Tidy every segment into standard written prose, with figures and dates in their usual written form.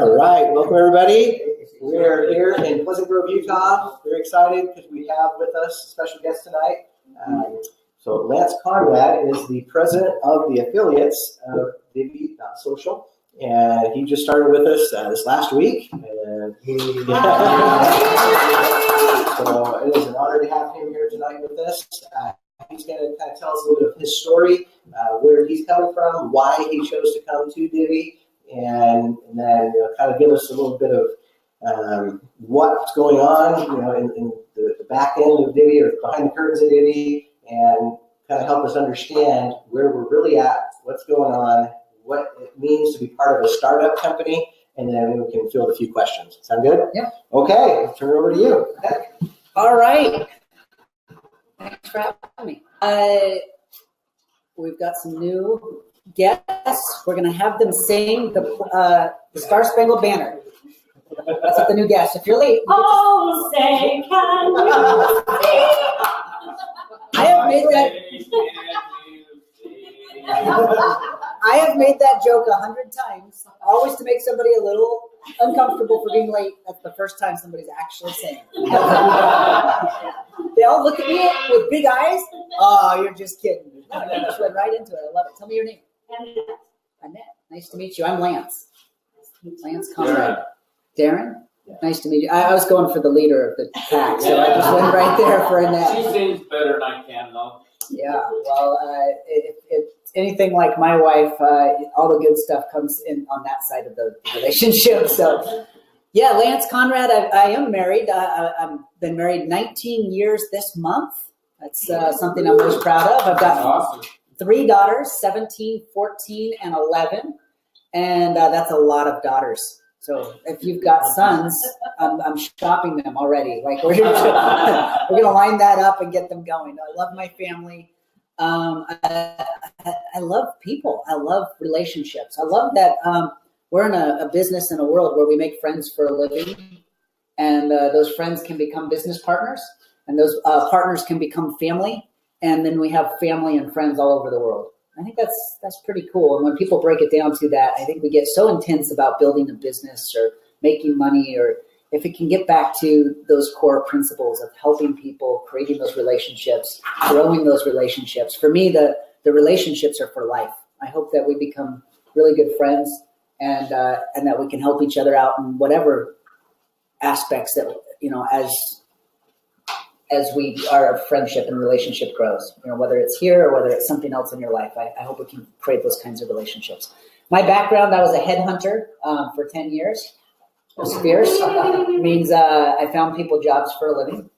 All right, welcome everybody. We're here in Pleasant Grove, Utah. Very excited because we have with us a special guest tonight. So Lance Conrad is the president of the affiliates of Divvee Social, and he just started with us this last week. And so it is an honor to have him here tonight with us. He's going to kind of tell us a little bit of his story, where he's coming from, why he chose to come to Divvee, and then kind of give us a little bit of what's going on, in the back end of Divvee or behind the curtains of Divvee, and kind of help us understand where we're really at, what's going on, what it means to be part of a startup company, and then we can field a few questions. Sound good? Yeah. Okay, I'll turn it over to you. Okay. All right. Thanks for having me. We've got some new guests. We're going to have them sing the Star Spangled Banner. That's what the new guests. If you're late, oh, say can you see? I have made that joke 100 times, always to make somebody a little uncomfortable for being late. That's the first time somebody's actually saying it. They all look at me with big eyes. Oh, you're just kidding. No, you just went right into it. I love it. Tell me your name. Annette. Nice to meet you. I'm Lance. Lance Conrad. Darren? Yeah. Nice to meet you. I was going for the leader of the pack, so I just went right there for Annette. She sings better than I can, though. Yeah, well, if it's anything like my wife, all the good stuff comes in on that side of the relationship. So, yeah, Lance Conrad, I am married. I've been married 19 years this month. That's something I'm most proud of. I've got 3 daughters, 17, 14, and 11, and that's a lot of daughters. So if you've got sons, I'm shopping them already. Like we're gonna line that up and get them going. I love my family. I love people. I love relationships. I love that we're in a business in a world where we make friends for a living, and those friends can become business partners, and those partners can become family, and then we have family and friends all over the world. I think that's pretty cool. And when people break it down to that, I think we get so intense about building a business or making money, or if it can get back to those core principles of helping people, creating those relationships, growing those relationships. For me, the relationships are for life. I hope that we become really good friends and that we can help each other out in whatever aspects that, as our friendship and relationship grows, whether it's here or whether it's something else in your life. I hope we can create those kinds of relationships. My background, I was a headhunter for 10 years. It was fierce. It means I found people jobs for a living.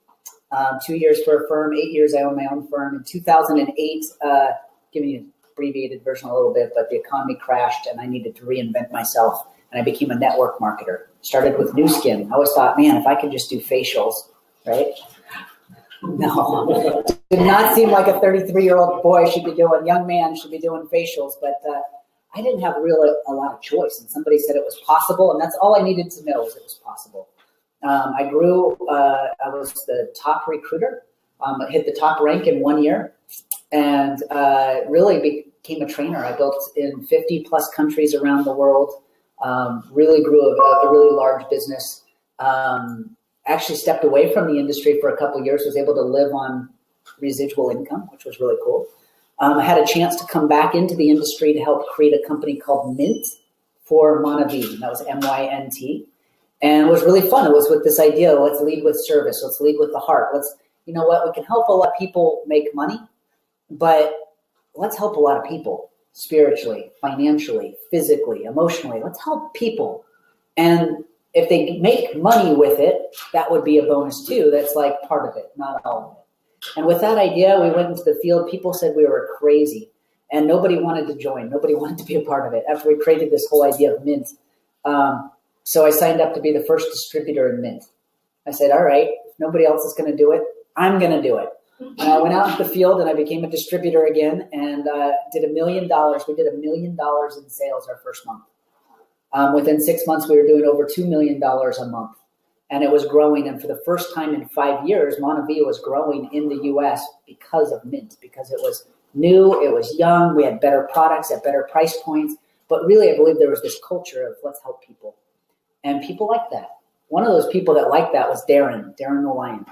2 years for a firm, 8 years I owned my own firm. In 2008, giving you an abbreviated version a little bit, but the economy crashed and I needed to reinvent myself. And I became a network marketer. Started with Nu Skin. I always thought, man, if I could just do facials, right? No, did not seem like a 33-year-old boy should be doing, young man should be doing facials, but I didn't have really a lot of choice. And somebody said it was possible, and that's all I needed to know, was it was possible. I grew, I was the top recruiter, hit the top rank in 1 year, and really became a trainer. I built in 50 plus countries around the world, really grew a really large business. Actually stepped away from the industry for a couple of years, was able to live on residual income, which was really cool. I had a chance to come back into the industry to help create a company called Mint for MyNT. That was MYNT. And it was really fun. It was with this idea, let's lead with service. Let's lead with the heart. We can help a lot of people make money, but let's help a lot of people spiritually, financially, physically, emotionally. Let's help people. And if they make money with it, that would be a bonus too. That's like part of it, not all of it. And with that idea, we went into the field. People said we were crazy and nobody wanted to join. Nobody wanted to be a part of it after we created this whole idea of Mint. So I signed up to be the first distributor in Mint. I said, all right, if nobody else is going to do it, I'm going to do it. And I went out into the field and I became a distributor again and did $1 million. We did $1 million in sales our first month. Within 6 months, we were doing over $2 million a month. And it was growing. And for the first time in 5 years, MyNT was growing in the U.S. because of Mint, because it was new, it was young, we had better products at better price points. But really, I believe there was this culture of let's help people. And people like that. One of those people that liked that was Darren the Lion.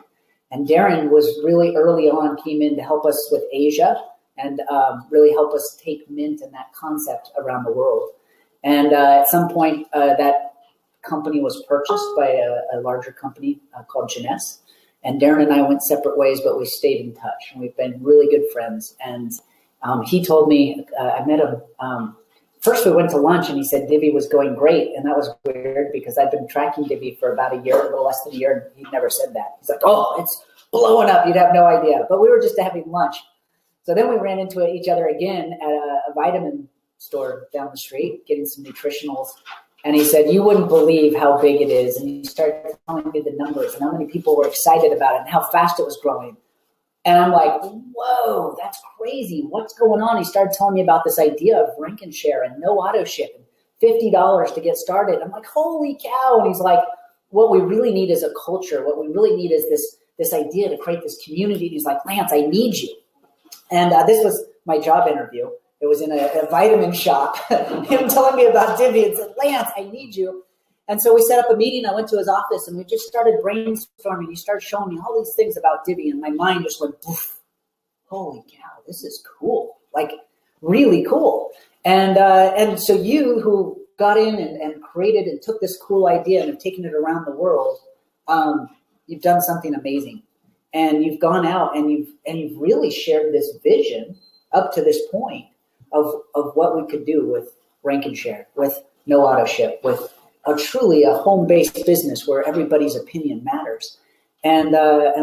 And Darren was really early on, came in to help us with Asia and really help us take Mint and that concept around the world. And at some point, that company was purchased by a larger company called Jeunesse. And Darren and I went separate ways, but we stayed in touch. And we've been really good friends. And he told me, I met him, first we went to lunch and he said Divvee was going great. And that was weird because I've been tracking Divvee for about a year, a little less than a year. And he never said that. He's like, oh, it's blowing up. You'd have no idea. But we were just having lunch. So then we ran into each other again at a vitamin store down the street, getting some nutritionals. And he said, you wouldn't believe how big it is. And he started telling me the numbers and how many people were excited about it and how fast it was growing. And I'm like, whoa, that's crazy. What's going on? He started telling me about this idea of rank and share and no auto ship and $50 to get started. I'm like, holy cow. And he's like, what we really need is a culture. What we really need is this idea to create this community. And he's like, Lance, I need you. And this was my job interview. It was in a vitamin shop. Him telling me about Divvee and said, Lance, I need you. And so we set up a meeting. I went to his office and we just started brainstorming. He started showing me all these things about Divvee and my mind just went, poof. Holy cow, this is cool. Like really cool. And so you who got in and created and took this cool idea and have taken it around the world, you've done something amazing. And you've gone out and you've really shared this vision up to this point of what we could do with rank and share, with no auto ship, with truly a home-based business where everybody's opinion matters. And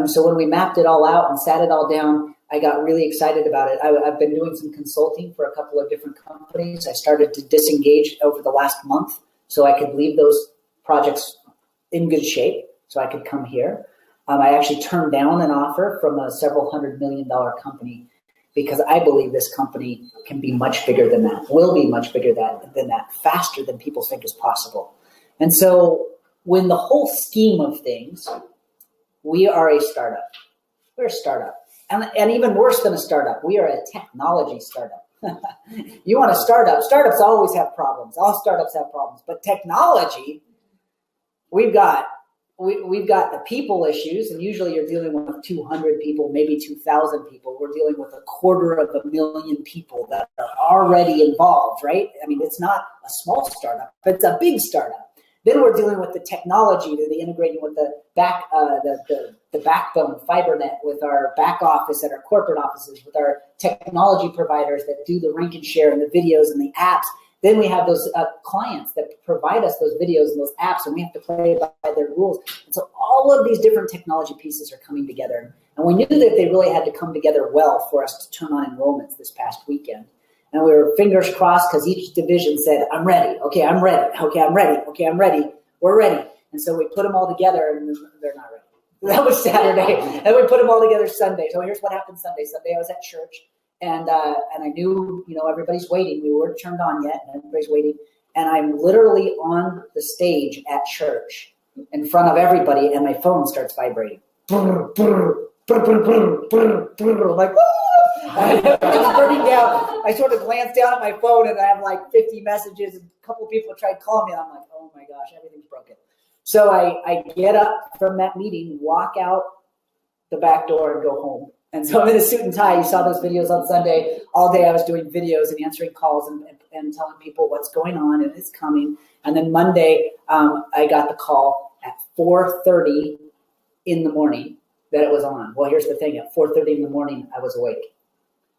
so when we mapped it all out and sat it all down, I got really excited about it. I've been doing some consulting for a couple of different companies. I started to disengage over the last month so I could leave those projects in good shape so I could come here. I actually turned down an offer from a several $100 million company because I believe this company can be much bigger than that, will be much bigger than that, faster than people think is possible. And so when the whole scheme of things, we are a startup. We're a startup. And even worse than a startup, we are a technology startup. You want a startup? Startups always have problems. All startups have problems. But technology, we've got the people issues, and usually you're dealing with 200 people, maybe 2,000 people. We're dealing with 250,000 people that are already involved, right? I mean, it's not a small startup, but it's a big startup. Then we're dealing with the technology, the integrating with the backbone, FiberNet, with our back office at our corporate offices, with our technology providers that do the rank and share and the videos and the apps. Then we have those clients that provide us those videos and those apps, and we have to play by their rules. And so all of these different technology pieces are coming together. And we knew that they really had to come together well for us to turn on enrollments this past weekend. And we were fingers crossed because each division said, I'm ready. Okay, I'm ready. Okay, I'm ready. Okay, I'm ready. We're ready. And so we put them all together, and they're not ready. That was Saturday. And we put them all together Sunday. So here's what happened Sunday. Sunday I was at church. And I knew, everybody's waiting. We weren't turned on yet, and everybody's waiting. And I'm literally on the stage at church in front of everybody, and my phone starts vibrating. I'm like, woo! It's burning down. I sort of glance down at my phone, and I have like 50 messages, and a couple of people tried calling me, and I'm like, oh my gosh, everything's broken. So I get up from that meeting, walk out the back door, and go home. And so I'm in a suit and tie. You saw those videos on Sunday. All day I was doing videos and answering calls and telling people what's going on and it's coming. And then Monday, I got the call at 4:30 in the morning that it was on. Well, here's the thing. At 4:30 in the morning, I was awake.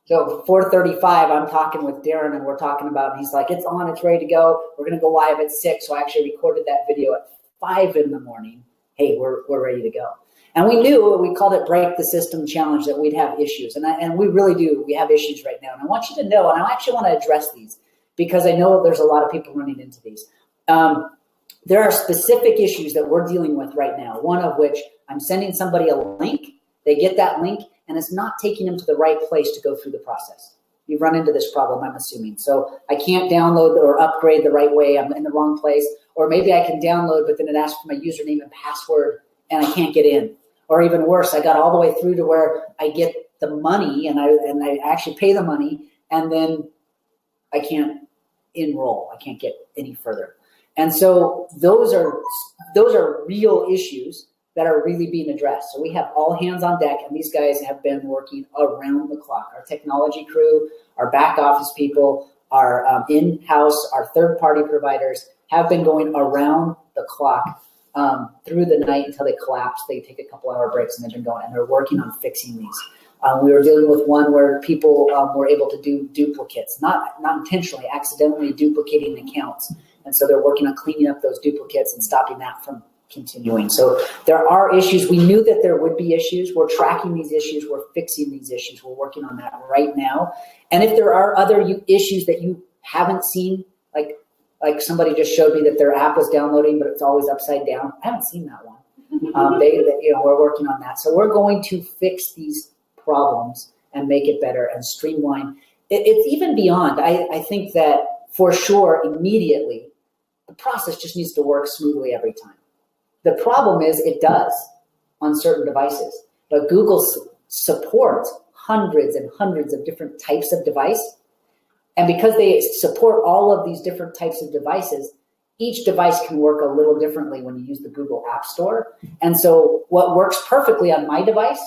So 4:35, I'm talking with Darren, and we're talking about, and he's like, it's on, it's ready to go. We're going to go live at 6. So I actually recorded that video at 5 in the morning. Hey, we're ready to go. And we knew, we called it Break the System Challenge, that we'd have issues. And we really do. We have issues right now. And I want you to know, and I actually want to address these because I know there's a lot of people running into these. There are specific issues that we're dealing with right now, one of which I'm sending somebody a link. They get that link, and it's not taking them to the right place to go through the process. You've run into this problem, I'm assuming. So I can't download or upgrade the right way. I'm in the wrong place. Or maybe I can download, but then it asks for my username and password, and I can't get in. Or even worse, I got all the way through to where I get the money and I actually pay the money, and then I can't enroll. I can't get any further. And so those are real issues that are really being addressed. So we have all hands on deck, and these guys have been working around the clock. Our technology crew, our back office people, our in-house, our third-party providers have been going around the clock through the night until they collapse. They take a couple hour breaks and they've been going, and they're working on fixing these. We were dealing with one where people were able to do duplicates, not intentionally, accidentally duplicating accounts. And so they're working on cleaning up those duplicates and stopping that from continuing. So there are issues. We knew that there would be issues. We're tracking these issues. We're fixing these issues. We're working on that right now. And if there are other issues that you haven't seen, like somebody just showed me that their app was downloading, but it's always upside down. I haven't seen that one. We're working on that. So we're going to fix these problems and make it better and streamline. It's even beyond. I think that for sure, immediately, the process just needs to work smoothly every time. The problem is it does on certain devices, but Google supports hundreds and hundreds of different types of device. And because they support all of these different types of devices, each device can work a little differently when you use the Google App Store. And so what works perfectly on my device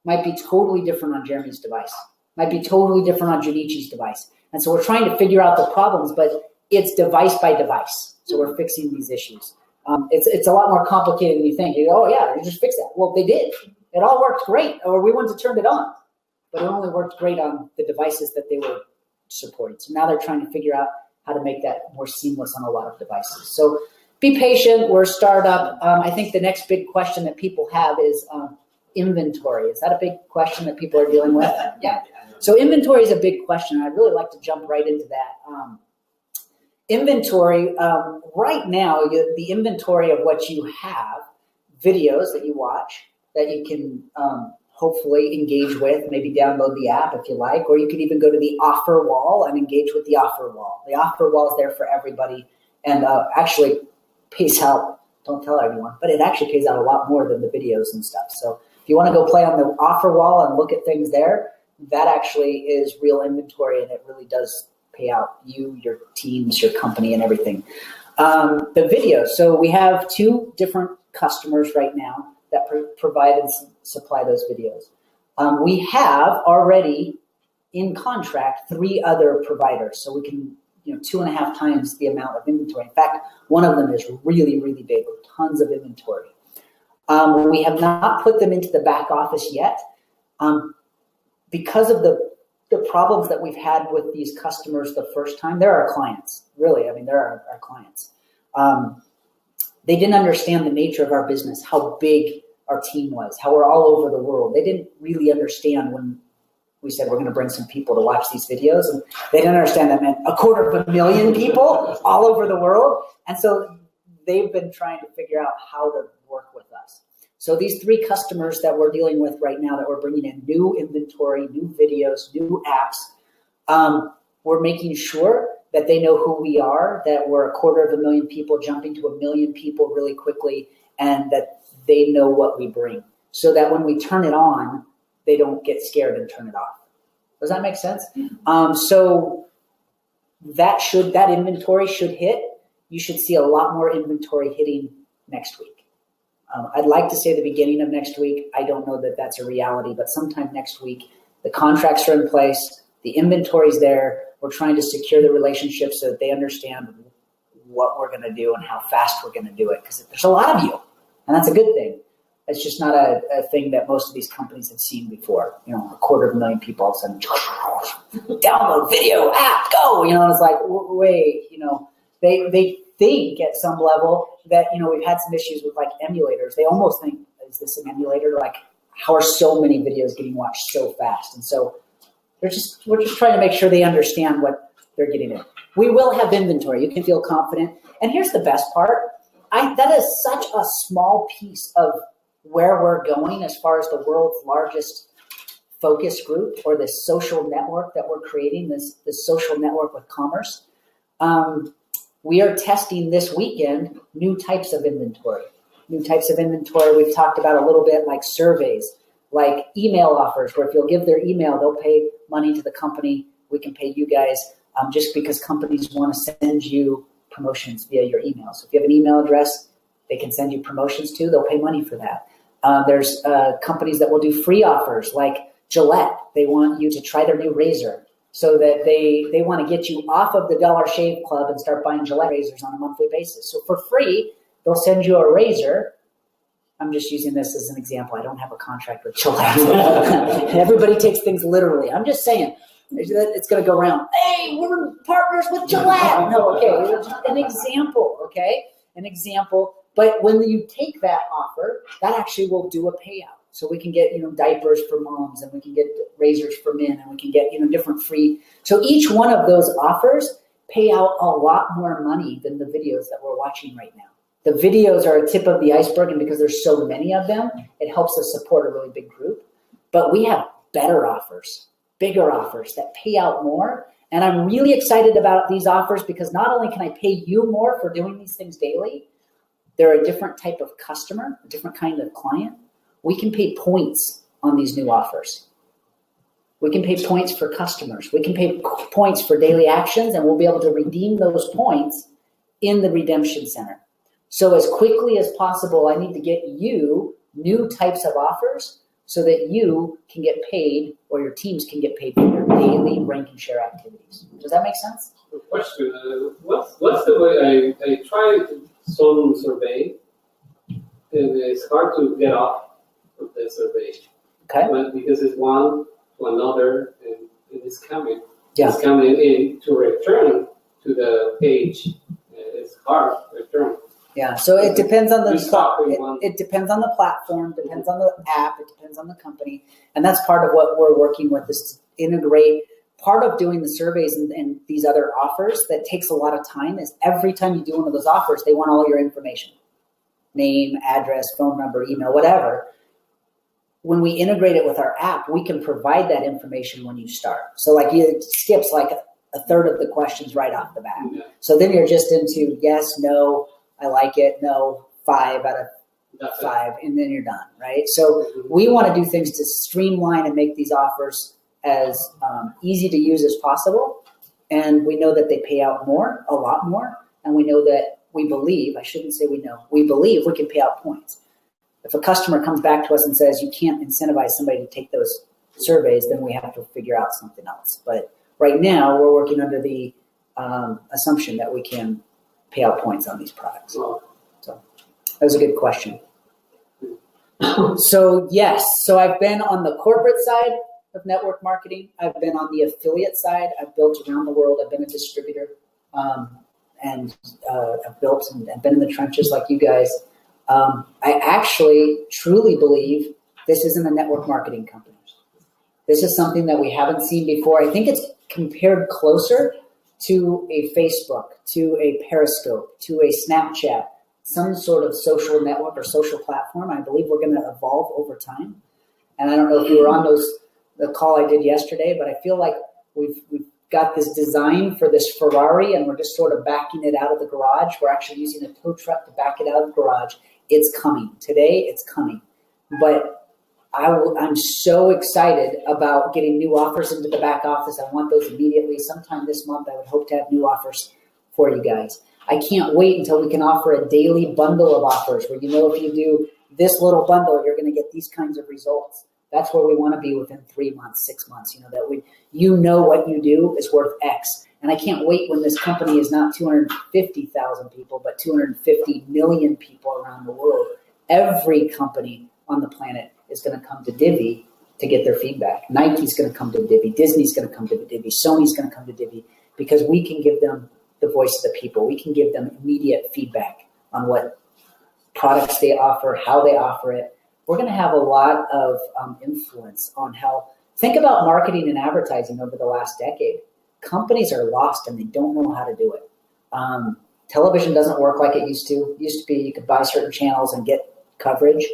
might be totally different on Jeremy's device, might be totally different on Junichi's device. And so we're trying to figure out the problems, but it's device by device. So we're fixing these issues. It's a lot more complicated than you think. You go, oh yeah, you just fix that. Well, they did. It all worked great, or we went to turn it on, but it only worked great on the devices that they were supporting. So now they're trying to figure out how to make that more seamless on a lot of devices. So be patient. We're a startup. I think the next big question that people have is inventory. Is that a big question that people are dealing with? Yeah. So inventory is a big question. I'd really like to jump right into that. Inventory, right now, the inventory of what you have, videos that you watch, that you can hopefully engage with, maybe download the app if you like, or you could even go to the offer wall and engage with the offer wall. The offer wall is there for everybody and actually pays out, don't tell everyone, but it actually pays out a lot more than the videos and stuff. So if you want to go play on the offer wall and look at things there, that actually is real inventory, and it really does pay out you, your teams, your company, and everything. The video. So we have 2 different customers right now that provide and supply those videos. We have already in contract 3 other providers, so we can 2.5 times the amount of inventory. In fact, one of them is really, really big, with tons of inventory. We have not put them into the back office yet because of the problems that we've had with these customers the first time. They're our clients, really. I mean, they're our clients. They didn't understand the nature of our business, how big our team was, how we're all over the world. They didn't really understand when we said we're going to bring some people to watch these videos, and they didn't understand that meant 250,000 people all over the world. And so they've been trying to figure out how to work with us. So these 3 customers that we're dealing with right now, that we're bringing in new inventory, new videos, new apps, we're making sure that they know who we are, that we're 250,000 people jumping to 1 million people really quickly, and that they know what we bring, so that when we turn it on, they don't get scared and turn it off. Does that make sense? So that inventory should hit. You should see a lot more inventory hitting next week. I'd like to say the beginning of next week. I don't know that that's a reality, but sometime next week. The contracts are in place. The inventory's there. We're trying to secure the relationship so that they understand what we're going to do and how fast we're going to do it, because there's a lot of you, and that's a good thing. It's just not a thing that most of these companies have seen before. 250,000 people all of a sudden, download video app, go. And it's like, wait, they think at some level that, we've had some issues with like emulators. They almost think, is this an emulator? Like, how are so many videos getting watched so fast? And so we're just trying to make sure they understand what they're getting in. We will have inventory. You can feel confident. And here's the best part. That is such a small piece of where we're going as far as the world's largest focus group, or this social network that we're creating, this social network with commerce. We are testing this weekend new types of inventory. New types of inventory we've talked about a little bit, like surveys, like email offers, where if you'll give their email, they'll pay money to the company. We can pay you guys, just because companies want to send you promotions via your email. So if you have an email address they can send you promotions to, they'll pay money for that. There's companies that will do free offers like Gillette. They want you to try their new razor so that they want to get you off of the Dollar Shave Club and start buying Gillette razors on a monthly basis. So for free, they'll send you a razor. I'm just using this as an example. I don't have a contract with Gillette. Everybody takes things literally. I'm just saying. It's going to go around. Hey, we're partners with Gillette. No, okay. An example, okay? An example. But when you take that offer, that actually will do a payout. So we can get, diapers for moms, and we can get razors for men, and we can get, different free. So each one of those offers pay out a lot more money than the videos that we're watching right now. The videos are a tip of the iceberg, and because there's so many of them, it helps us support a really big group. But we have better offers, bigger offers that pay out more. And I'm really excited about these offers because not only can I pay you more for doing these things daily, they're a different type of customer, a different kind of client. We can pay points on these new offers. We can pay points for customers. We can pay points for daily actions, and we'll be able to redeem those points in the redemption center. So as quickly as possible, I need to get you new types of offers so that you can get paid, or your teams can get paid for your daily rank and share activities. Does that make sense? Question, what's the way I tried some survey, and it's hard to get off of the survey. Okay. But because it's one to another, and it's coming. Yeah. It's coming in to return to the page. It's hard to return. Yeah, so it depends on it depends on the platform, depends on the app, it depends on the company, and that's part of what we're working with is to integrate. Part of doing the surveys and these other offers that takes a lot of time is every time you do one of those offers, they want all your information, name, address, phone number, email, whatever. When we integrate it with our app, we can provide that information when you start. So like it skips like a third of the questions right off the bat. Yeah. So then you're just into yes, no, I like it, no, 5 out of 5, and then you're done, right? So we want to do things to streamline and make these offers as easy to use as possible. And we know that they pay out more, a lot more. And we know that we believe we can pay out points. If a customer comes back to us and says, you can't incentivize somebody to take those surveys, then we have to figure out something else. But right now we're working under the assumption that we can pay out points on these products. So that was a good question. So yes, so I've been on the corporate side of network marketing. I've been on the affiliate side. I've built around the world. I've been a distributor, and I've built and been in the trenches like you guys. I actually truly believe this isn't a network marketing company. This is something that we haven't seen before. I think it's compared closer to a Facebook, to a Periscope, to a Snapchat, some sort of social network or social platform. I believe we're going to evolve over time. And I don't know if you were on the call I did yesterday, but I feel like we've got this design for this Ferrari, and we're just sort of backing it out of the garage. We're actually using a tow truck to back it out of the garage. It's coming. Today, it's coming. But I'm so excited about getting new offers into the back office. I want those immediately. Sometime this month, I would hope to have new offers for you guys. I can't wait until we can offer a daily bundle of offers where if you do this little bundle, you're going to get these kinds of results. That's where we want to be within 3 months, 6 months. That what you do is worth X. And I can't wait when this company is not 250,000 people, but 250 million people around the world. Every company on the planet is going to come to Divvee to get their feedback. Nike's going to come to Divvee. Disney's going to come to Divvee. Sony's going to come to Divvee because we can give them the voice of the people. We can give them immediate feedback on what products they offer, how they offer it. We're going to have a lot of influence on how. Think about marketing and advertising over the last decade. Companies are lost and they don't know how to do it. Television doesn't work like it used to. It used to be you could buy certain channels and get coverage.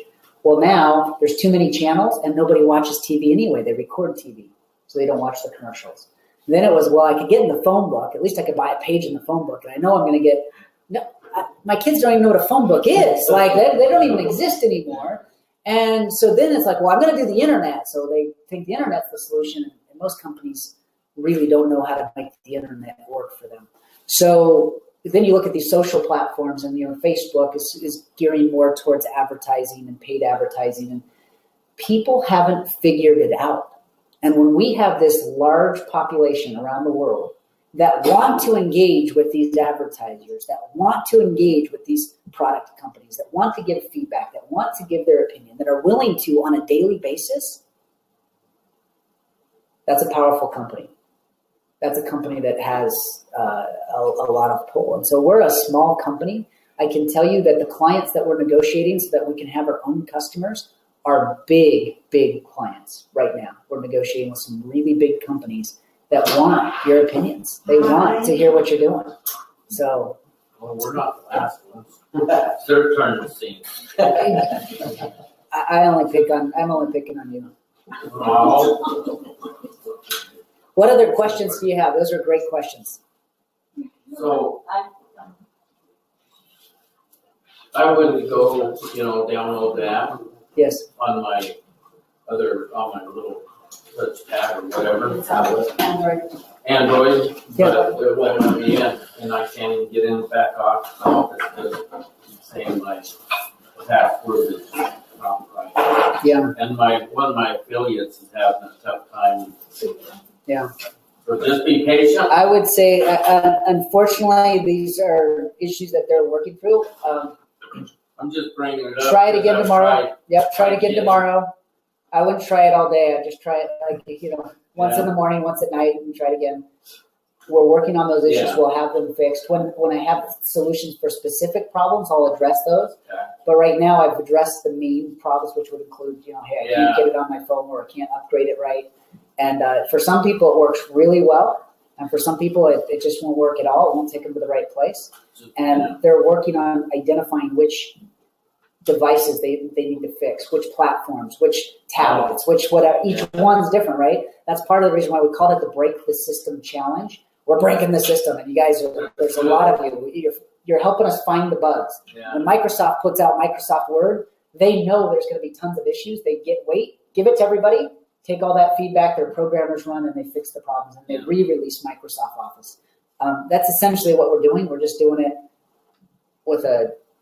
Well, now there's too many channels and nobody watches TV anyway. They record TV, so they don't watch the commercials. And then it was, well, I could get in the phone book. At least I could buy a page in the phone book, and I know I'm going to get. No, my kids don't even know what a phone book is. Like they don't even exist anymore. And so then it's like, well, I'm going to do the internet. So they think the internet's the solution, and most companies really don't know how to make the internet work for them. So then you look at these social platforms, and Facebook is gearing more towards advertising and paid advertising, and people haven't figured it out. And when we have this large population around the world that want to engage with these advertisers, that want to engage with these product companies, that want to give feedback, that want to give their opinion, that are willing to on a daily basis, that's a powerful company. That's a company that has a lot of pull. And so we're a small company. I can tell you that the clients that we're negotiating so that we can have our own customers are big, big clients right now. We're negotiating with some really big companies that want your opinions. They want to hear what you're doing. So, Well, we're not the last ones. Third turn to see. I'm only picking on you. Wow. What other questions do you have? Those are great questions. So I would go, download the app Yes. on my little touch pad or whatever tablet. Android, Yeah. but it won't let me in, and I can't even get in back off. So it's saying my password is not right. Yeah. And one of my affiliates is having a tough time. Yeah. So just be patient. I would say, unfortunately, these are issues that they're working through. I'm just bringing it up. Try it again because tomorrow. I've tried- Yep, try it again Yeah. tomorrow. I wouldn't try it all day. I'd just try it once in the morning, once at night, and try it again. We're working on those issues. Yeah. We'll have them fixed. When I have solutions for specific problems, I'll address those. Okay. But right now, I've addressed the main problems, which would include, hey, I can't get it on my phone, or I can't upgrade it right. And for some people, it works really well. And for some people, it just won't work at all. It won't take them to the right place. And they're working on identifying which devices they need to fix, which platforms, which tablets, which whatever. Each one's different, right? That's part of the reason why we called it the Break the System Challenge. We're breaking the system, and you guys, there's a lot of you. You're helping us find the bugs. Yeah. When Microsoft puts out Microsoft Word, they know there's going to be tons of issues. They give it to everybody, take all that feedback, their programmers run, and they fix the problems, and they re-release Microsoft Office. That's essentially what we're doing. We're just doing it with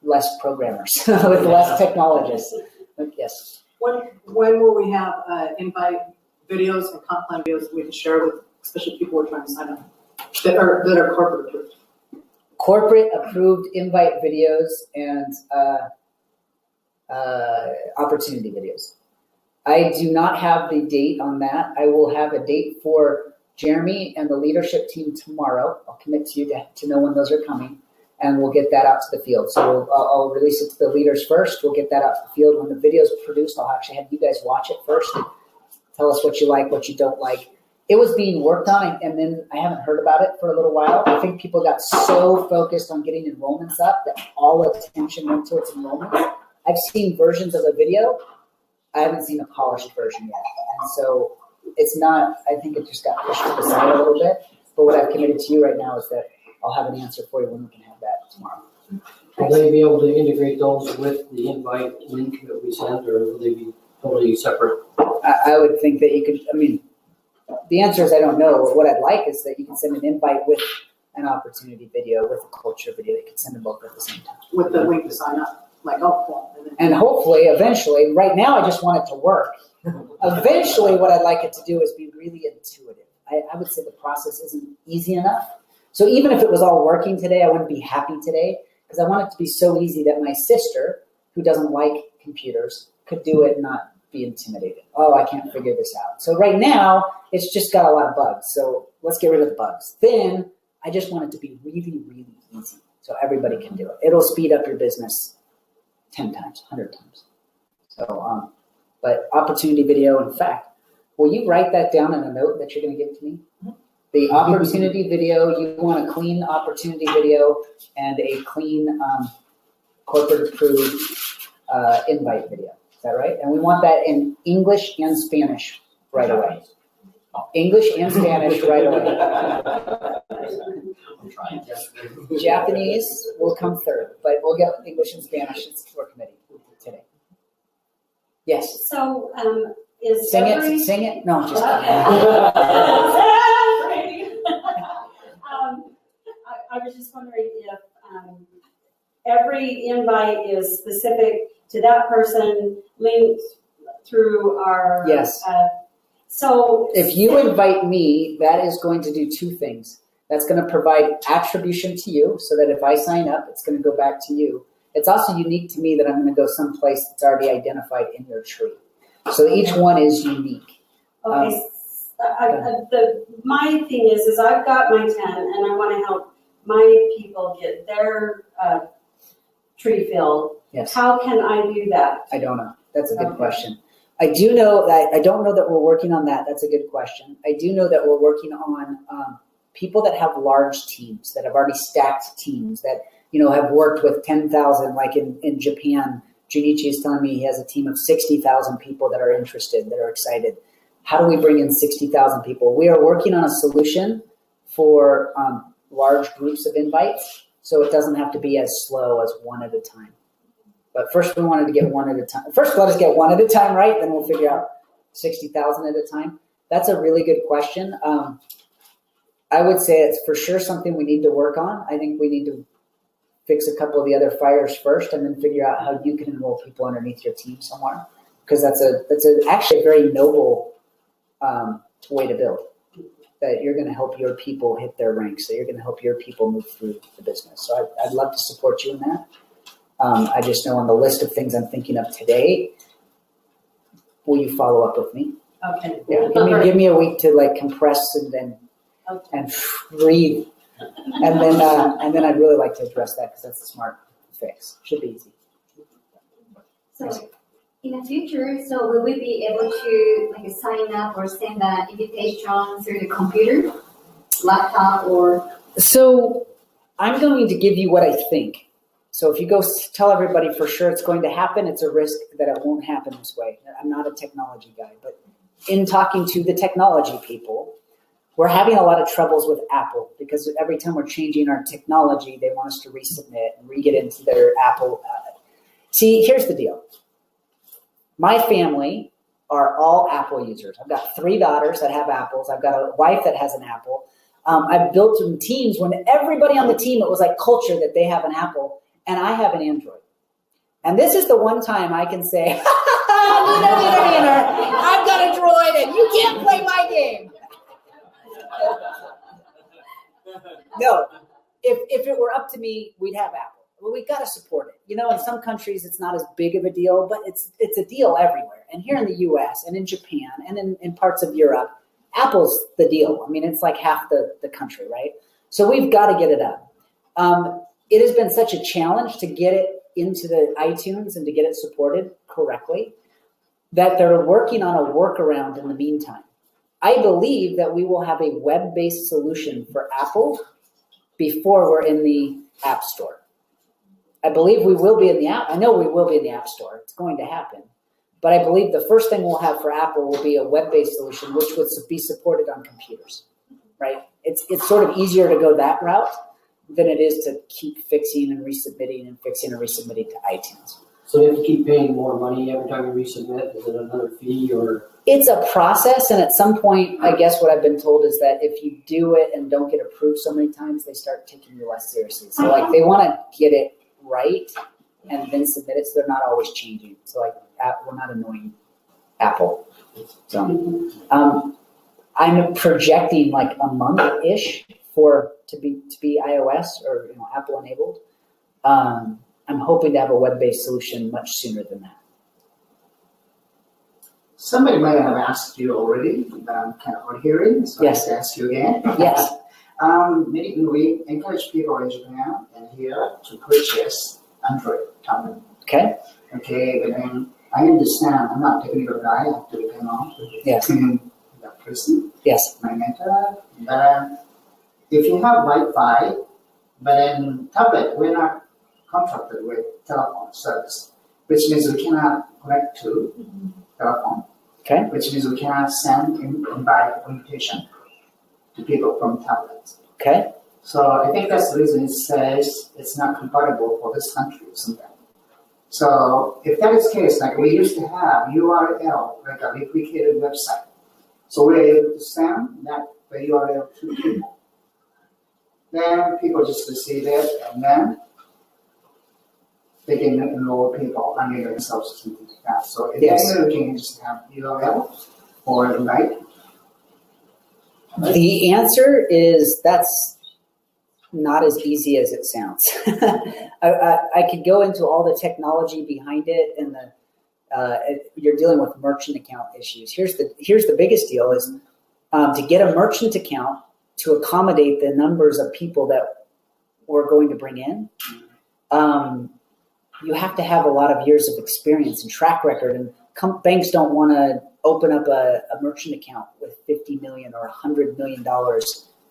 less programmers, with less technologists. But yes. When will we have invite videos and comp plan videos that we can share with, especially people who are trying to sign up that are corporate approved? Corporate approved invite videos and opportunity videos. I do not have the date on that. I will have a date for Jeremy and the leadership team tomorrow. I'll commit to you to know when those are coming, and we'll get that out to the field. So I'll release it to the leaders first. We'll get that out to the field. When the video's produced, I'll actually have you guys watch it first. Tell us what you like, what you don't like. It was being worked on, and then I haven't heard about it for a little while. I think people got so focused on getting enrollments up that all attention went towards enrollment. I've seen versions of a video. I haven't seen a polished version yet. And so it's not, I think it just got pushed to the side a little bit. But what I've committed to you right now is that I'll have an answer for you when we can have that tomorrow. Will they be able to integrate those with the invite link that we send, or will they be totally separate? I would think that you could, the answer is I don't know. What I'd like is that you can send an invite with an opportunity video, with a culture video. You can send them both at the same time. With the link to sign up. Cool. And hopefully, eventually, right now I just want it to work. Eventually, what I'd like it to do is be really intuitive. I would say the process isn't easy enough. So even if it was all working today, I wouldn't be happy today, because I want it to be so easy that my sister, who doesn't like computers, could do it and not be intimidated. Oh, I can't figure this out. So right now, it's just got a lot of bugs. So let's get rid of the bugs. Then I just want it to be really, really easy so everybody can do it. It'll speed up your business 10 times, 100 times. So, but opportunity video, in fact, will you write that down in a note that you're going to give to me? The opportunity video, you want a clean opportunity video and a clean corporate approved invite video. Is that right? And we want that in English and Spanish right away. English and Spanish right away. Japanese will come third, but we'll get English and Spanish for committee today. Yes. So, is Sing every... it. Sing it. No, just I was just wondering if every invite is specific to that person, linked through our. Yes. So if you invite me, that is going to do two things. That's going to provide attribution to you, so that if I sign up, it's going to go back to you. It's also unique to me that I'm going to go someplace that's already identified in your tree. So each one is unique. Okay. My thing is I've got my 10 and I want to help my people get their tree filled. Yes. How can I do that? I don't know. That's a good question. I do know that, I don't know that we're working on that. That's a good question. I do know that we're working on people that have large teams, that have already stacked teams, that have worked with 10,000, like in Japan. Junichi is telling me he has a team of 60,000 people that are interested, that are excited. How do we bring in 60,000 people? We are working on a solution for large groups of invites, so it doesn't have to be as slow as one at a time. But first we wanted to get one at a time. First, let us get one at a time, right? Then we'll figure out 60,000 at a time. That's a really good question. I would say it's for sure something we need to work on. I think we need to fix a couple of the other fires first, and then figure out how you can enroll people underneath your team somewhere. Because that's actually a very noble way to build. That you're going to help your people hit their ranks. That you're going to help your people move through the business. So I'd love to support you in that. I just know on the list of things I'm thinking of today, will you follow up with me? Okay. Yeah. Give me a week to compress and then and breathe, and then I'd really like to address that, because that's a smart fix. Should be easy. So in the future, so will we be able to sign up or send an invitation through the computer, laptop, or? So I'm going to give you what I think. So if you go tell everybody for sure it's going to happen, it's a risk that it won't happen this way. I'm not a technology guy, but in talking to the technology people, we're having a lot of troubles with Apple, because every time we're changing our technology, they want us to resubmit and re-get into their Apple. See, here's the deal. My family are all Apple users. I've got 3 daughters that have Apples. I've got a wife that has an Apple. I've built some teams when everybody on the team, it was like culture that they have an Apple, and I have an Android. And this is the one time I can say, I've got a Droid and you can't play my game. No, if it were up to me, we'd have Apple. Well, we've got to support it. In some countries, it's not as big of a deal, but it's a deal everywhere. And here in the U.S. and in Japan and in parts of Europe, Apple's the deal. I mean, it's like half the country, right? So we've got to get it up. It has been such a challenge to get it into the iTunes and to get it supported correctly that they're working on a workaround in the meantime. I believe that we will have a web-based solution for Apple before we're in the App Store. I believe we will be in the app. I know we will be in the App Store. It's going to happen. But I believe the first thing we'll have for Apple will be a web-based solution, which would be supported on computers, right? It's sort of easier to go that route than it is to keep fixing and resubmitting and fixing and resubmitting to iTunes. So they have to keep paying more money every time you resubmit? Is it another fee or? It's a process, and at some point, I guess what I've been told is that if you do it and don't get approved so many times, they start taking you less seriously. So they want to get it right and then submit it, so they're not always changing. So we're not annoying Apple. So I'm projecting a month-ish to be iOS or Apple enabled. I'm hoping to have a web-based solution much sooner than that. Somebody might have asked you already, but I'm kind of overhearing, so Yes. I'll ask you again. Yes. We encourage people in Japan and here to purchase Android tablet. Okay. Okay, but then I understand I'm not a technical guy. I have to depend on Yes. that person, Yes. my mentor. But if you have Wi-Fi, but then tablet, we're not contracted with telephone service, which means we cannot connect to telephone. Okay. Which means we cannot send invite invitation to people from tablets. Okay. So I think that's the reason it says it's not compatible for this country or something. So if that is the case, we used to have URL, like a replicated website. So we're able to send the URL to people. Then people just receive it, and then they can enroll people under themselves and things like that. So if Yes. we can just have URL or invite. The answer is that's not as easy as it sounds. I could go into all the technology behind it, and you're dealing with merchant account issues. Here's the biggest deal is to get a merchant account to accommodate the numbers of people that we're going to bring in. You have to have a lot of years of experience and track record, and banks don't want to open up a merchant account with $50 million or $100 million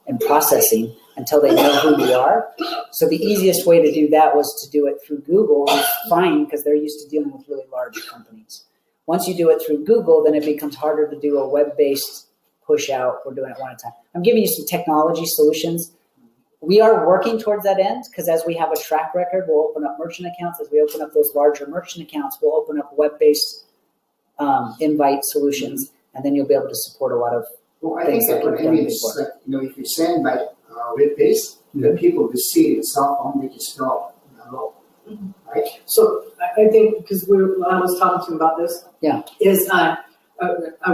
in processing until they know who you are. So the easiest way to do that was to do it through Google. It's fine because they're used to dealing with really large companies. Once you do it through Google, then it becomes harder to do a web-based push out. We're doing it one at a time. I'm giving you some technology solutions. We are working towards that end because as we have a track record, we'll open up merchant accounts. As we open up those larger merchant accounts, we'll open up web-based invite solutions, and then you'll be able to support a lot of Well, I things think that that we've done is, before. if you send by web-based, the people will see the cell phone, they just go, right? So I think, because I was talking to him about this. Yeah. Is I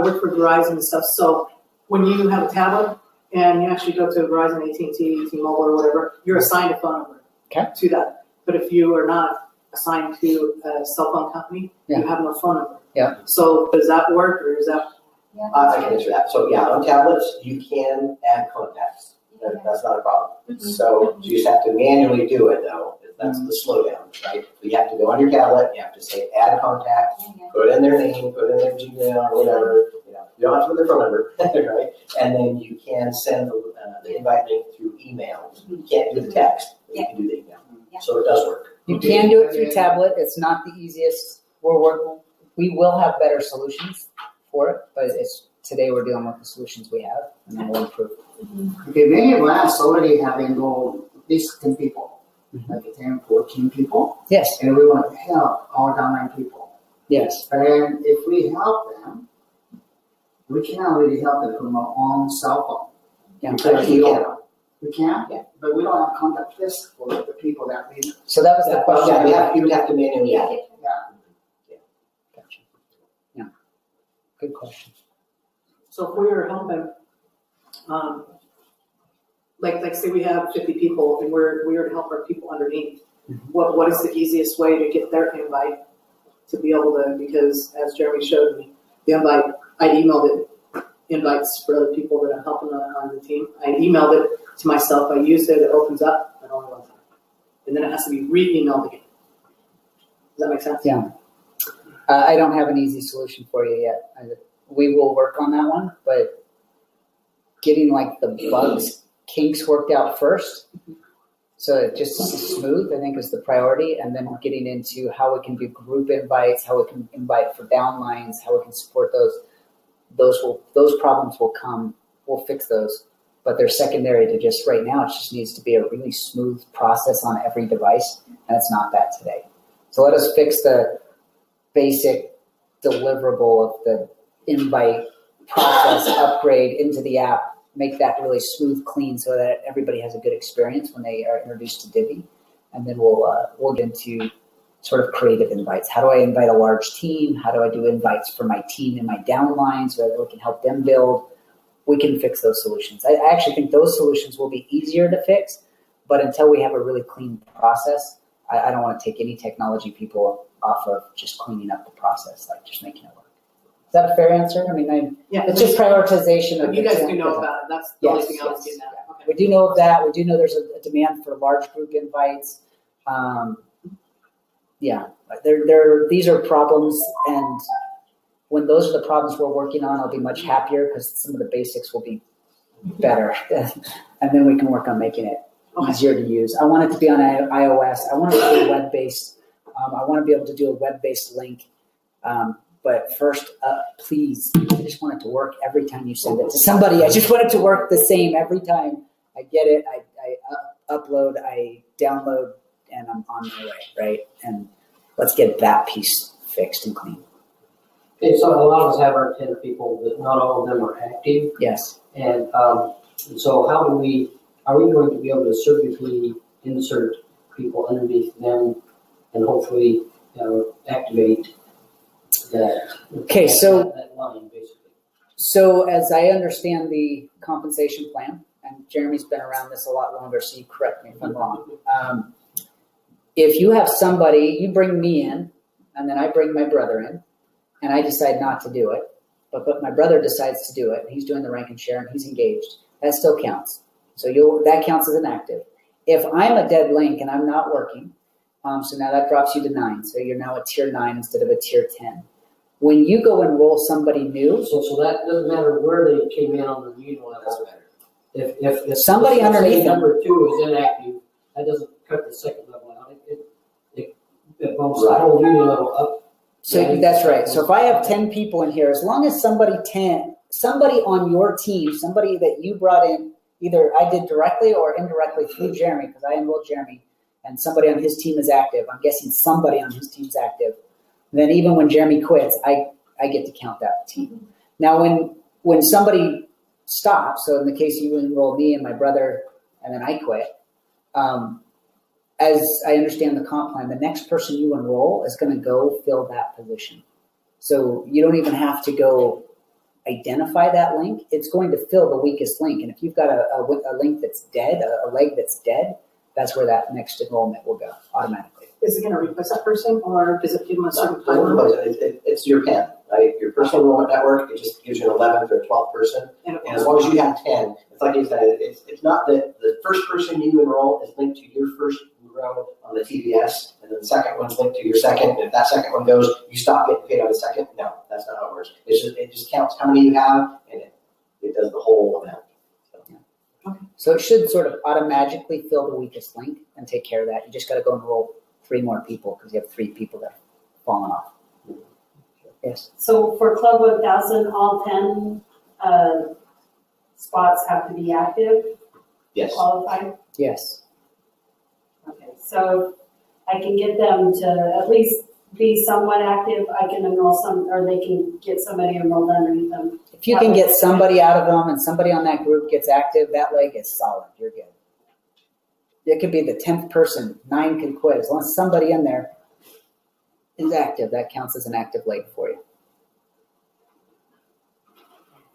work for Verizon and stuff, so when you have a tablet and you actually go to Verizon, AT&T, T-Mobile or whatever, you're assigned a phone number to that. But if you are not assigned to a cell phone company, you have no phone number. Yeah. So does that work, or is that? I can answer that. So yeah, on tablets, you can add contacts. That's not a problem. So you just have to manually do it though. That's the slowdown, right? So you have to go on your tablet, you have to say add contact, put in their name, put in their Gmail or whatever. You don't have to put their phone number, right? And then you can send the invite link through email. You can't do the text, but you can do the email. So it does work. You can do it through tablet. It's not the easiest. We will have better solutions for it, but today we're dealing with the solutions we have, and then we'll improve. Okay, many of us already have enrolled at least 10 people, like 10, 14 people, Yes. and we want to help all downline people. Yes. And if we help them, we cannot really help them from our own cell phone. Yeah. Because we can, Yeah. but we don't have contact list for the people that we. So that was the question. Yeah, you would have to manually add it. Gotcha. Yeah. Good question. So if we were helping, like say we have 50 people and we were to help our people underneath, what is the easiest way to get their invite to be able to, because as Jeremy showed me, the invite, I emailed it, invites for other people that I'm helping on the team. I emailed it to myself, I used it, it opens up, but only one time. And then it has to be re-emailed again. Does that make sense? Yeah. I don't have an easy solution for you yet. We will work on that one, but getting like the bugs, kinks worked out first. So just smooth, I think, is the priority. And then getting into how we can do group invites, how we can invite for downlines, how we can support those. Those problems will come. We'll fix those. But they're secondary to just right now. It just needs to be a really smooth process on every device. And it's not that today. So let us fix the basic deliverable of the invite process, upgrade into the app, make that really smooth, clean, so that everybody has a good experience when they are introduced to Divvee. And then we'll get into sort of creative invites. How do I invite a large team? How do I do invites for my team and my downlines so that we can help them build? We can fix those solutions. I actually think those solutions will be easier to fix, but until we have a really clean process, I don't want to take any technology people off of just cleaning up the process, like just making it work. Is that a fair answer? I mean, it's just prioritization of. But you guys do know about it. That's the only thing I was getting at. Okay. We do know of that. We do know there's a demand for large group invites. These are problems, and when those are the problems we're working on, I'll be much happier because some of the basics will be better, and then we can work on making it easier to use. I want it to be on iOS. I want it to be web-based. I want to be able to do a web-based link. But first, please, I just want it to work every time you send it to somebody. I just want it to work the same every time I get it. I upload, I download, and I'm on my way, right? And let's get that piece fixed and clean. Okay, so a lot of us have our 10 people, but not all of them are active. Yes. And so are we going to be able to surgically insert people underneath them and hopefully activate that. Okay, so- that line basically. So as I understand the compensation plan, and Jeremy's been around this a lot longer, so you correct me if I'm wrong. If you have somebody, you bring me in, and then I bring my brother in, and I decide not to do it, but my brother decides to do it, and he's doing the rank and share, and he's engaged, that still counts. So that counts as an active. If I'm a dead link and I'm not working, so now that drops you to 9, so you're now a tier 9 instead of a tier 10. When you go enroll somebody new, So that doesn't matter where they came in on the meeting level. If Somebody let's say underneath them. number 2 is inactive, that doesn't cut the second level out. It bumps the whole meeting level up. so that's right. So if I have 10 people in here, as long as somebody on your team, somebody that you brought in, either I did directly or indirectly through Jeremy, because I enrolled Jeremy, and somebody on his team is active, I'm guessing somebody on his team is active, then even when Jeremy quits, I get to count that team. Now, when somebody stops, so in the case you enroll me and my brother, and then I quit, as I understand the comp plan, the next person you enroll is going to go fill that position. So you don't even have to go identify that link. It's going to fill the weakest link. And if you've got a link that's dead, a leg that's dead, that's where that next enrollment will go automatically. Is it going to replace that person, or does it give them a certain time limit? It's your pen, right? Your personal enrollment network, it just gives you an 11th or 12th person. And as long as you have 10, it's like you said, it's not that the first person you enroll is linked to your first row on the TBS, and then the second one's linked to your second. And if that second one goes, you stop getting paid on the second. No, that's not how it works. It just counts how many you have, and it does the whole amount. So it should sort of automatically fill the weakest link and take care of that. You just got to go enroll 3 more people because you have 3 people that have fallen off. Yes. So for Club 1000, all 10 spots have to be active, Yes. qualified? Yes. Okay, so I can get them to at least be somewhat active, I can enroll or they can get somebody enrolled underneath them. If you can get somebody out of them and somebody on that group gets active, that leg is solid. You're good. It could be the 10th person, 9 can quit. As long as somebody in there is active, that counts as an active leg for you.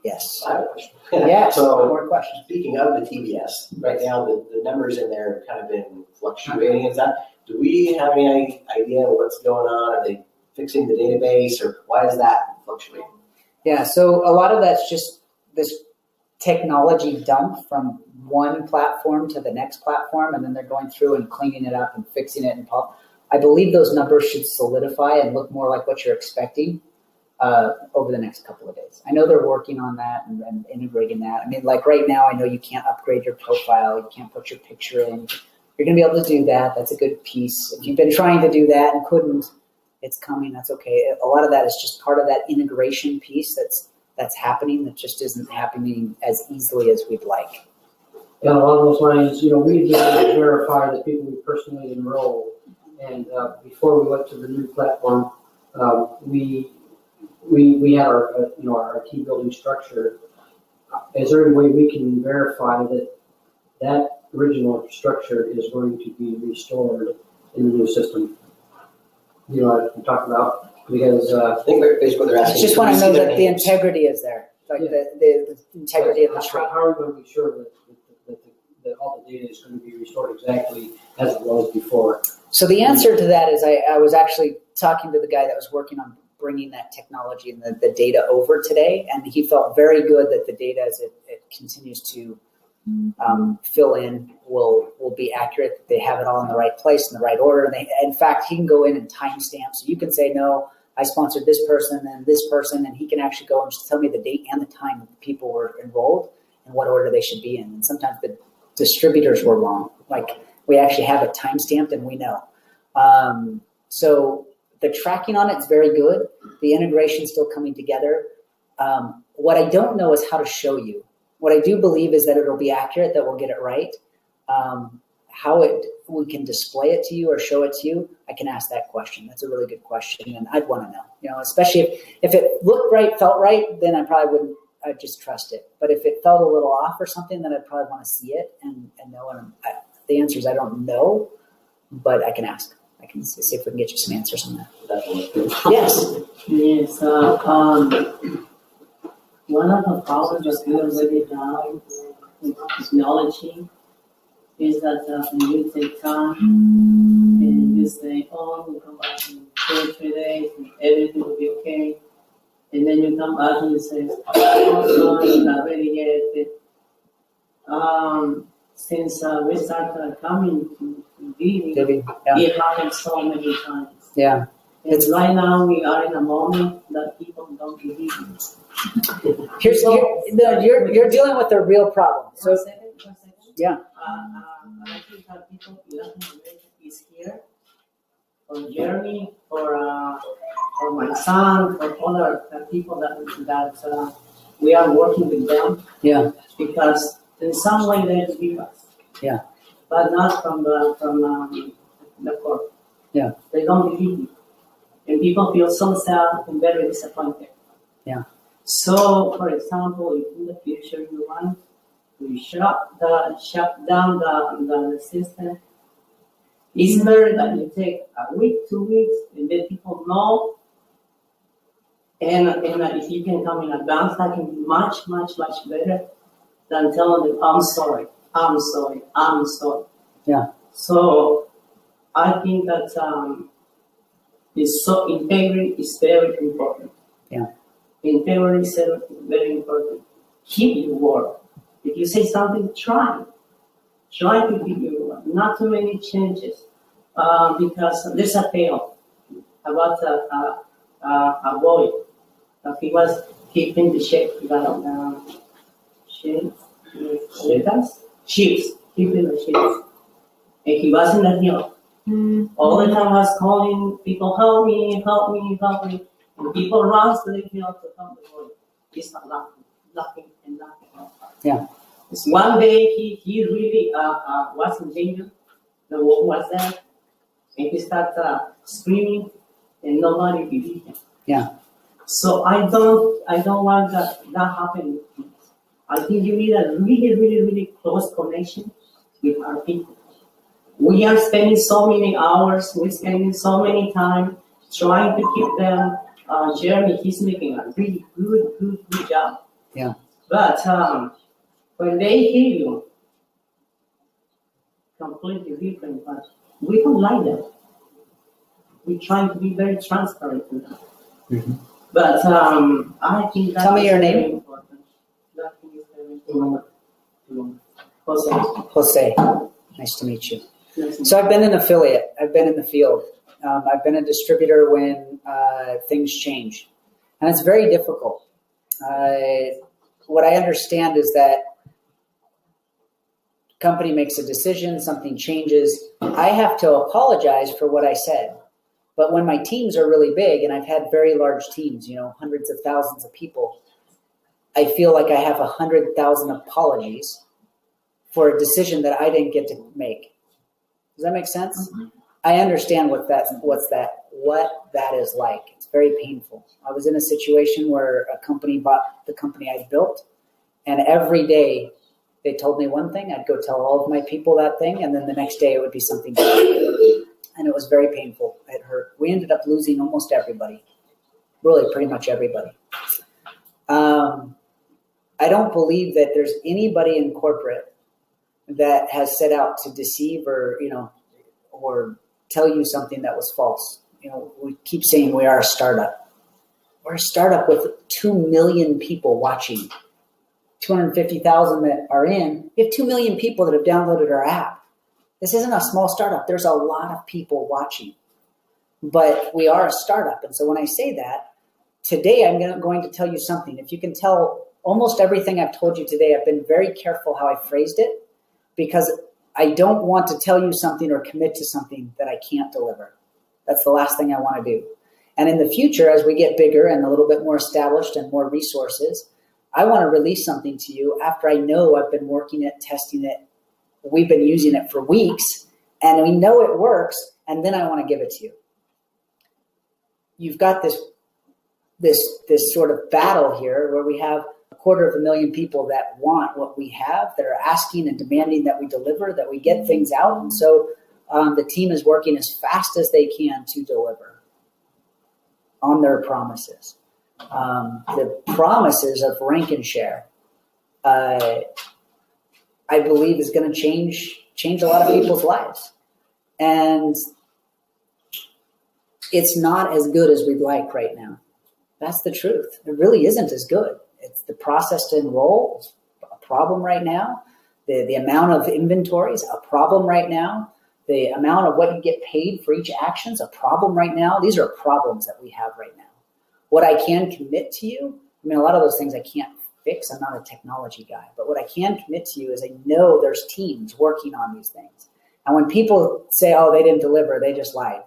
Yes. I have a question. Yes. So, More questions. speaking of the TBS, right now the numbers in there have kind of been fluctuating. Do we have any idea what's going on? Are they fixing the database, or why is that fluctuating? Yeah, so a lot of that's just this technology dump from one platform to the next platform, and then they're going through and cleaning it up and fixing it. And I believe those numbers should solidify and look more like what you're expecting over the next couple of days. I know they're working on that and integrating that. I mean, like right now, I know you can't upgrade your profile. You can't put your picture in. You're going to be able to do that. That's a good piece. If you've been trying to do that and couldn't, it's coming. That's okay. A lot of that is just part of that integration piece that's happening that just isn't happening as easily as we'd like. And along those lines, we've been able to verify the people we personally enroll. And before we went to the new platform, we had our key building structure. Is there any way we can verify that original structure is going to be restored in the new system? You know what I'm talking about? Because I think basically they're I asking. just want to know that the names. integrity is there, like the integrity of the tree. how are we going to be sure that all the data is going to be restored exactly as it was before? So the answer to that is I was actually talking to the guy that was working on bringing that technology and the data over today, and he felt very good that the data as it continues to fill in will be accurate. That they have it all in the right place in the right order. And in fact, he can go in and timestamp. So you can say, no, I sponsored this person and this person, and he can actually go and just tell me the date and the time that people were enrolled and what order they should be in. And sometimes the distributors were wrong. Like we actually have it timestamped and we know. So the tracking on it's very good. The integration's still coming together. What I don't know is how to show you. What I do believe is that it'll be accurate, that we'll get it right. How we can display it to you or show it to you, I can ask that question. That's a really good question, and I'd want to know. Especially if it looked right, felt right, then I probably wouldn't. I'd just trust it. But if it felt a little off or something, then I'd probably want to see it and know. And the answer is I don't know, but I can ask. I can see if we can get you some answers on that. Definitely. Yes. Yes, one of the problems that we already have with technology is that when you take time and you say, oh, we'll come back in 2 or 3 days and everything will be okay. And then you come back and you say, oh, no, it's not ready yet. Since we started coming to Divvee, Yeah. it happened so many times. Yeah. And right now we are in a moment that people don't believe it. You're dealing with a real problem. So One second. yeah. I think that people in Latin America is here for Jeremy, for my son, for other people that we are working with them. Yeah. Because in some way they believe us. Yeah. But not from the court. Yeah. They don't believe you. And people feel so sad and very disappointed. Yeah. So, for example, if in the future you want to shut down the system, it's better that you take a week, 2 weeks, and let people know. And if you can come in advance, that can be much, much, much better than telling them, I'm sorry. Yeah. So, I think that integrity is very important. Yeah. Integrity is very important. Keep your word. If you say something, try to keep your word. Not too many changes, because there's a tale about a boy. He was keeping the sheep, keeping the sheep, and he was in the hill. All the time was calling people, help me. And people run to the hill to help the boy. He's not laughing. Yeah. It's one day he really was in danger. The wolf was there, and he started screaming, and nobody believed him. Yeah. So I don't want that happening. I think you need a really, really, really close connection with our people. We are spending so many hours, we're spending so many time trying to keep them. Jeremy, he's making a really good job. Yeah. But when they hear you, completely different, but we don't like that. We're trying to be very transparent with them. Mm-hmm. But I think that Tell me your very name. important. That is very important. Jose. Jose. Nice to meet you. So I've been an affiliate. I've been in the field. I've been a distributor when things change. And it's very difficult. What I understand is that company makes a decision, something changes. I have to apologize for what I said. But when my teams are really big, and I've had very large teams, hundreds of thousands of people, I feel like I have 100,000 apologies for a decision that I didn't get to make. Does that make sense? Mm-hmm. I understand what that is like. It's very painful. I was in a situation where a company bought the company I built, and every day they told me one thing, I'd go tell all of my people that thing, and then the next day it would be something different. And it was very painful. It hurt. We ended up losing almost everybody, really pretty much everybody. I don't believe that there's anybody in corporate that has set out to deceive or tell you something that was false. We keep saying we are a startup. We're a startup with 2 million people watching, 250,000 that are in. We have 2 million people that have downloaded our app. This isn't a small startup. There's a lot of people watching, but we are a startup. And so when I say that, today I'm going to tell you something. If you can tell almost everything I've told you today, I've been very careful how I phrased it, because I don't want to tell you something or commit to something that I can't deliver. That's the last thing I want to do. And in the future, as we get bigger and a little bit more established and more resources, I want to release something to you after I know I've been working it, testing it. We've been using it for weeks, and we know it works, and then I want to give it to you. You've got this sort of battle here where we have 250,000 people that want what we have, that are asking and demanding that we deliver, that we get things out. And so the team is working as fast as they can to deliver on their promises. The promises of rank and share, I believe, is going to change a lot of people's lives. And it's not as good as we'd like right now. That's the truth. It really isn't as good. It's the process to enroll is a problem right now. The amount of inventory is a problem right now. The amount of what you get paid for each action is a problem right now. These are problems that we have right now. What I can commit to you, I mean, a lot of those things I can't fix. I'm not a technology guy. But what I can commit to you is I know there's teams working on these things. And when people say, oh, they didn't deliver, they just lied.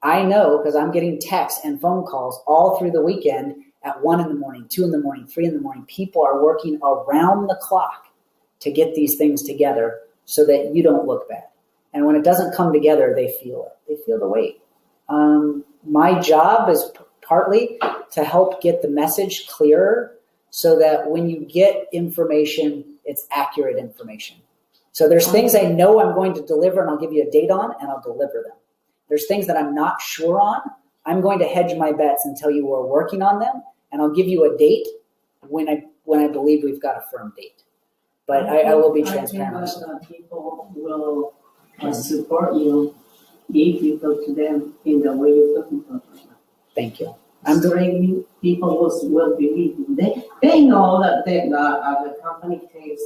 I know because I'm getting texts and phone calls all through the weekend at 1 in the morning, 2 in the morning, 3 in the morning. People are working around the clock to get these things together so that you don't look bad. And when it doesn't come together, they feel it. They feel the weight. My job is partly to help get the message clearer so that when you get information, it's accurate information. So there's things I know I'm going to deliver and I'll give you a date on and I'll deliver them. There's things that I'm not sure on. I'm going to hedge my bets and tell you we're working on them, and I'll give you a date when I believe we've got a firm date. But I will be transparent. I think that people will support you if you talk to them in the way you're talking to them. Thank you. People will believe you. They know that the company takes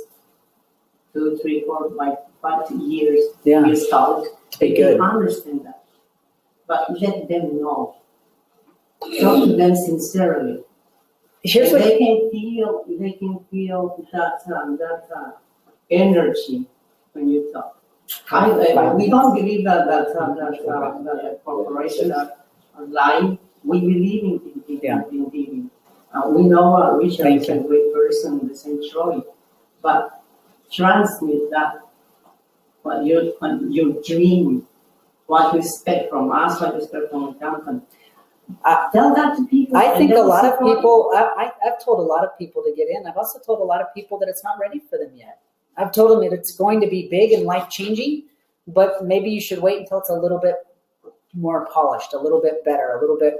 2, 3, 4, 5 years to install it. They can understand that. But let them know. Talk to them sincerely. Here's what they can feel that energy when you talk. We don't believe that corporations are lying. We believe in Divvee. We know Richard is a great person in the Centroid, but transmit that what your dream, what you expect from us, what you expect from the company. Tell that to people. I think a lot of people, I've told a lot of people to get in. I've also told a lot of people that it's not ready for them yet. I've told them that it's going to be big and life-changing, but maybe you should wait until it's a little bit more polished, a little bit better, a little bit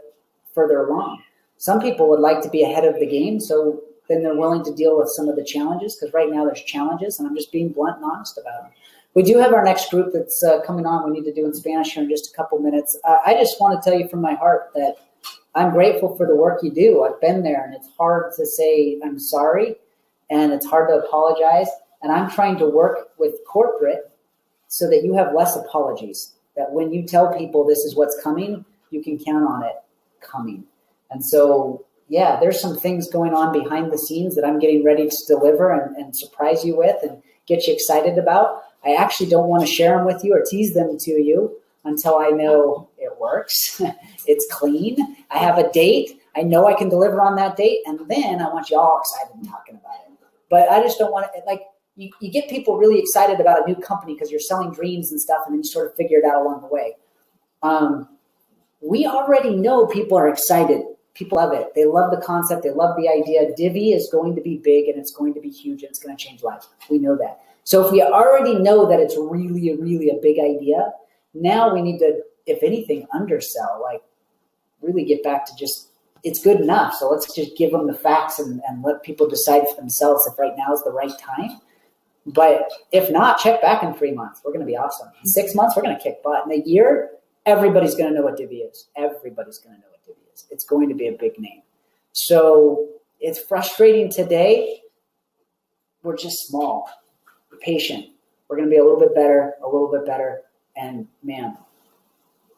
further along. Some people would like to be ahead of the game, so then they're willing to deal with some of the challenges, because right now there's challenges, and I'm just being blunt and honest about them. We do have our next group that's coming on. We need to do in Spanish here in just a couple minutes. I just want to tell you from my heart that I'm grateful for the work you do. I've been there, and it's hard to say I'm sorry, and it's hard to apologize. And I'm trying to work with corporate so that you have less apologies, that when you tell people this is what's coming, you can count on it coming. And so, yeah, there's some things going on behind the scenes that I'm getting ready to deliver and surprise you with and get you excited about. I actually don't want to share them with you or tease them to you until I know it works. It's clean. I have a date. I know I can deliver on that date. And then I want you all excited and talking about it. But I just don't want to, like, you get people really excited about a new company because you're selling dreams and stuff, and then you sort of figure it out along the way. We already know people are excited. People love it. They love the concept. They love the idea. Divvee is going to be big, and it's going to be huge, and it's going to change lives. We know that. So if we already know that it's really, really a big idea, now we need to, if anything, undersell, like really get back to just, it's good enough. So let's just give them the facts and let people decide for themselves if right now is the right time. But if not, check back in 3 months. We're going to be awesome. In 6 months, we're going to kick butt. In a year, everybody's going to know what Divvee is. Everybody's going to know what Divvee is. It's going to be a big name. So it's frustrating today. We're just small. We're patient. We're going to be a little bit better, and man,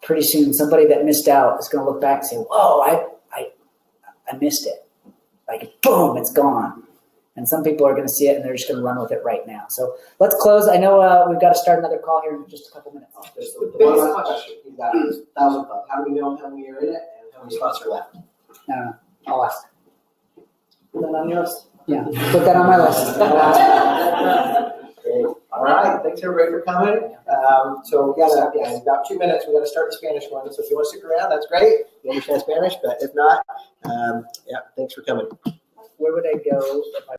pretty soon somebody that missed out is going to look back and say, "Whoa, I missed it." Like boom, it's gone. And some people are going to see it and they're just going to run with it right now. So let's close. I know we've got to start another call here in just a couple minutes. Just one last question. You've got 1,000 club. How do we know how many are in it and how many spots are left? I'll ask. Put that on your list. Yeah, put that on my list. Great. All right. Thanks everybody for coming. So we got in about 2 minutes. We got to start the Spanish one. So if you want to stick around, that's great. You understand Spanish, but if not, thanks for coming. Where would I go if I